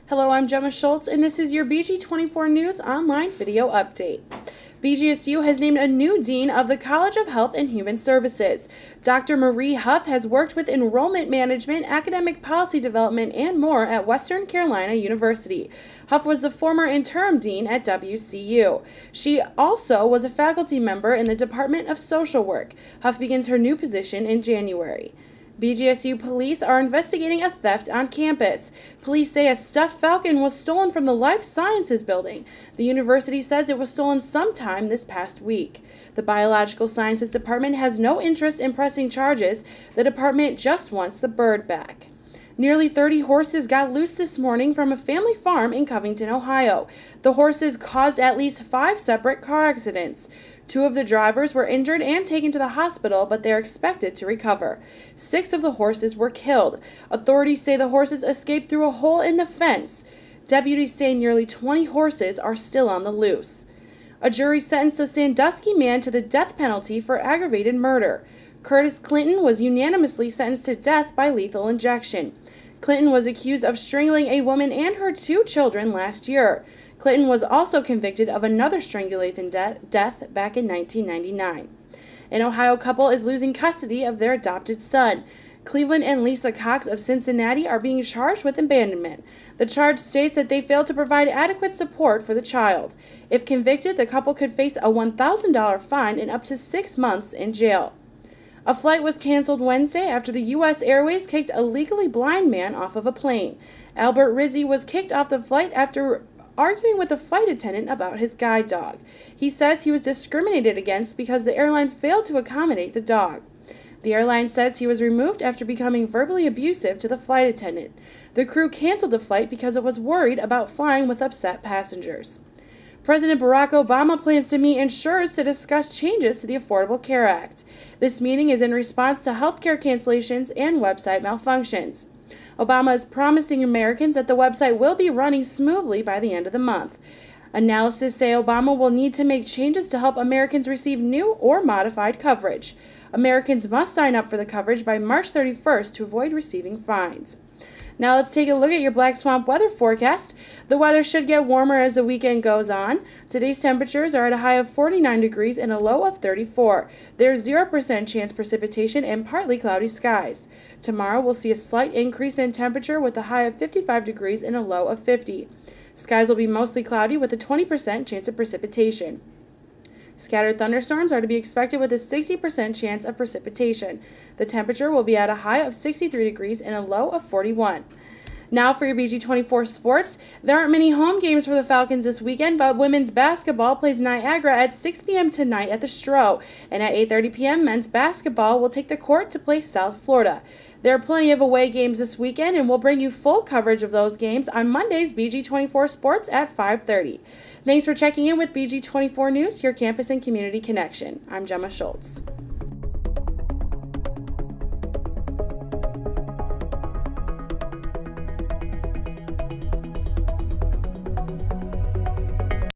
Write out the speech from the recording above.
Hello, I'm Gemma Schultz, and this is your BG24 News online video update. BGSU has named a new dean of the College of Health and Human Services. Dr. Marie Huff has worked with enrollment management, academic policy development, and more at Western Carolina University. Huff was the former interim dean at WCU. She also was a faculty member in the Department of Social Work. Huff begins her new position in January. BGSU police are investigating a theft on campus. Police say a stuffed falcon was stolen from the Life Sciences building. The university says it was stolen sometime this past week. The Biological Sciences Department has no interest in pressing charges. The department just wants the bird back. Nearly 30 horses got loose this morning from a family farm in Covington, Ohio. The horses caused at least 5 separate car accidents. 2 of the drivers were injured and taken to the hospital, but they are expected to recover. 6 of the horses were killed. Authorities say the horses escaped through a hole in the fence. Deputies say nearly 20 horses are still on the loose. A jury sentenced a Sandusky man to the death penalty for aggravated murder. Curtis Clinton was unanimously sentenced to death by lethal injection. Clinton was accused of strangling a woman and her 2 children last year. Clinton was also convicted of another strangulation death back in 1999. An Ohio couple is losing custody of their adopted son. Cleveland and Lisa Cox of Cincinnati are being charged with abandonment. The charge states that they failed to provide adequate support for the child. If convicted, the couple could face a $1,000 fine and up to 6 months in jail. A flight was canceled Wednesday after the U.S. Airways kicked a legally blind man off of a plane. Albert Rizzi was kicked off the flight after arguing with the flight attendant about his guide dog. He says he was discriminated against because the airline failed to accommodate the dog. The airline says he was removed after becoming verbally abusive to the flight attendant. The crew canceled the flight because it was worried about flying with upset passengers. President Barack Obama plans to meet insurers to discuss changes to the Affordable Care Act. This meeting is in response to healthcare cancellations and website malfunctions. Obama is promising Americans that the website will be running smoothly by the end of the month. Analysts say Obama will need to make changes to help Americans receive new or modified coverage. Americans must sign up for the coverage by March 31st to avoid receiving fines. Now let's take a look at your Black Swamp weather forecast. The weather should get warmer as the weekend goes on. Today's temperatures are at a high of 49 degrees and a low of 34. There's 0% chance precipitation and partly cloudy skies. Tomorrow we'll see a slight increase in temperature with a high of 55 degrees and a low of 50. Skies will be mostly cloudy with a 20% chance of precipitation. Scattered thunderstorms are to be expected with a 60% chance of precipitation. The temperature will be at a high of 63 degrees and a low of 41. Now for your BG24 sports. There aren't many home games for the Falcons this weekend, but women's basketball plays Niagara at 6 p.m. tonight at the Stro. And at 8:30 p.m., men's basketball will take the court to play South Florida. There are plenty of away games this weekend, and we'll bring you full coverage of those games on Monday's BG24 Sports at 5:30. Thanks for checking in with BG24 News, your campus and community connection. I'm Gemma Schultz.